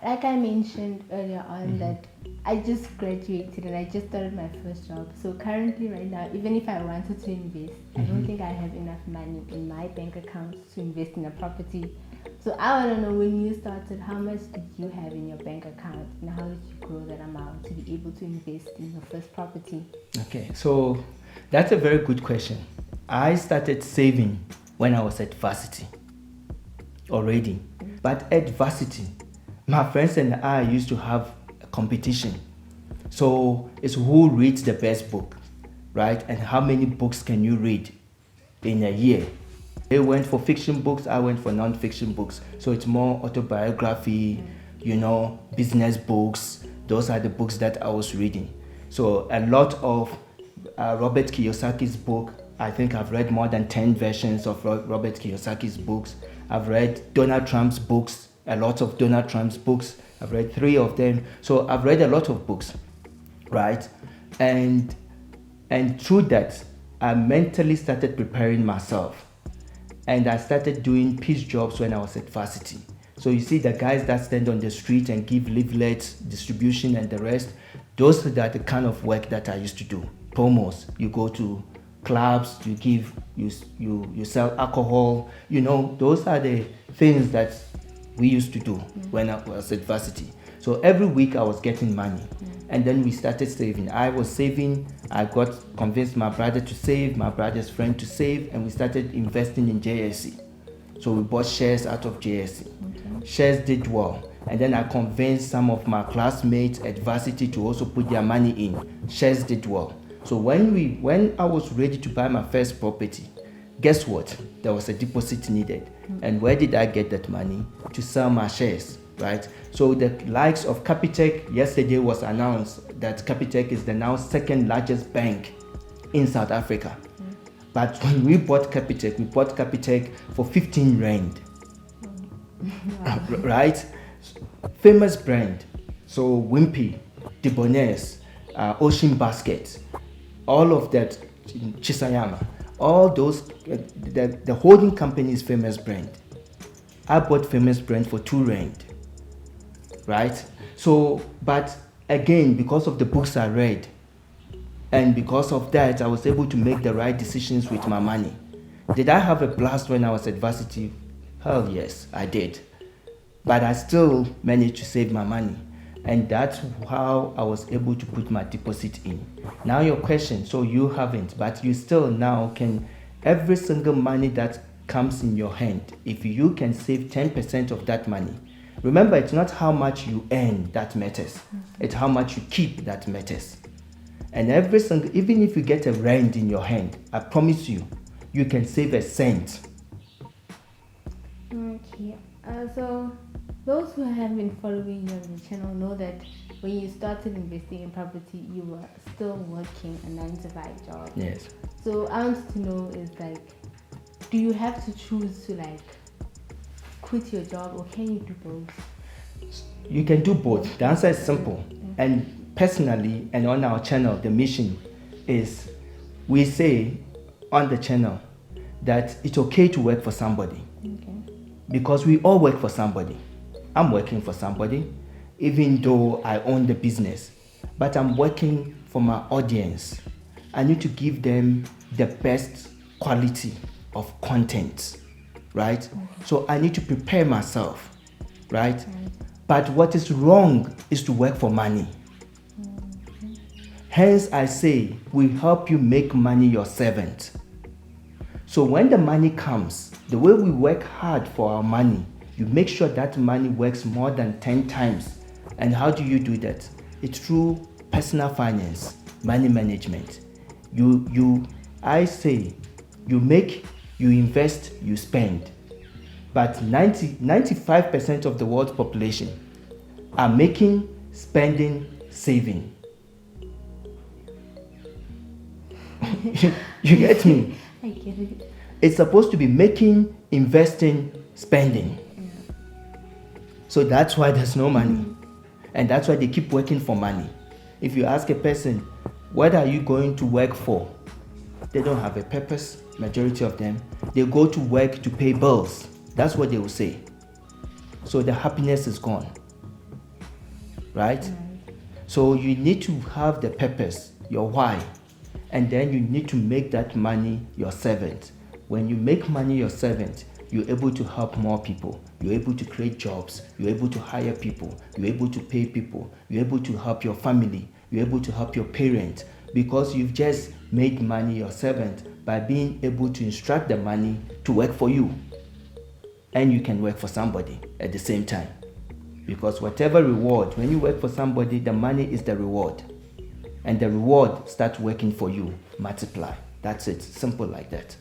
like I mentioned earlier on that I just graduated and I just started my first job. So currently right now, even if I wanted to invest, I don't think I have enough money in my bank account to invest in a property. So I want to know, when you started, how much did you have in your bank account and how did you grow that amount to be able to invest in your first property? Okay, so that's a very good question. I started saving when I was at varsity already. But at varsity, my friends and I used to have a competition. So it's who reads the best book, right? And how many books can you read in a year? They went for fiction books, I went for non-fiction books. So it's more autobiography, business books. Those are the books that I was reading. So a lot of Robert Kiyosaki's book. I think I've read more than 10 versions of Robert Kiyosaki's books. I've read Donald Trump's books, a lot of Donald Trump's books. I've read 3 of them. So I've read a lot of books, right? And through that, I mentally started preparing myself. And I started doing piece jobs when I was at varsity. So you see the guys that stand on the street and give leaflets, distribution and the rest, those are the kind of work that I used to do. Promos, you go to clubs, you sell alcohol, those are the things that we used to do when I was at varsity. So every week I was getting money, and then we started saving. I was saving. I got convinced my brother to save, my brother's friend to save, and we started investing in JSC. So we bought shares out of JSC. Okay. Shares did well, and then I convinced some of my classmates at varsity to also put their money in. Shares did well. So when I was ready to buy my first property, guess what? There was a deposit needed. And where did I get that money? To sell my shares, right? So the likes of Capitec, yesterday was announced that Capitec is the now second largest bank in South Africa. But when we bought Capitec for 15 rand, right? Famous brand. So Wimpy, Debonair's, Ocean Basket, all of that, Chisayama, all those, the holding company's famous brand. I bought famous brand for 2 rand, right? So, but again, because of the books I read, and because of that, I was able to make the right decisions with my money. Did I have a blast when I was at varsity? Hell yes, I did. But I still managed to save my money. And that's how I was able to put my deposit in. Now your question, so you haven't, but you still now can, every single money that comes in your hand, if you can save 10% of that money, remember it's not how much you earn that matters, it's how much you keep that matters. And every single, even if you get a rand in your hand, I promise you, you can save a cent. Okay, so those who have been following you on the channel know that when you started investing in property, you were still working a 9-to-5 job. Yes. So I want to know is like, do you have to choose to like quit your job, or can you do both? You can do both. The answer is simple. And personally, and on our channel, the mission is, we say on the channel that it's okay to work for somebody. Okay. Because we all work for somebody. I'm working for somebody, even though I own the business, but I'm working for my audience. I need to give them the best quality of content, right? Mm-hmm. So I need to prepare myself, right? Mm-hmm. But what is wrong is to work for money. Mm-hmm. Hence I say, we help you make money your servant. So when the money comes, the way we work hard for our money, you make sure that money works more than 10 times. And how do you do that? It's through personal finance, money management. I say, you make, you invest, you spend. But 95% of the world's population are making, spending, saving. You get me? I get it. It's supposed to be making, investing, spending. So that's why there's no money. And that's why they keep working for money. If you ask a person, what are you going to work for? They don't have a purpose, majority of them. They go to work to pay bills. That's what they will say. So the happiness is gone. right? So you need to have the purpose, your why, and then you need to make that money your servant. When you make money your servant, you're able to help more people. You're able to create jobs. You're able to hire people. You're able to pay people. You're able to help your family. You're able to help your parents, because you've just made money your servant by being able to instruct the money to work for you. And you can work for somebody at the same time. Because whatever reward, when you work for somebody, the money is the reward. And the reward starts working for you, multiply. That's it, simple like that.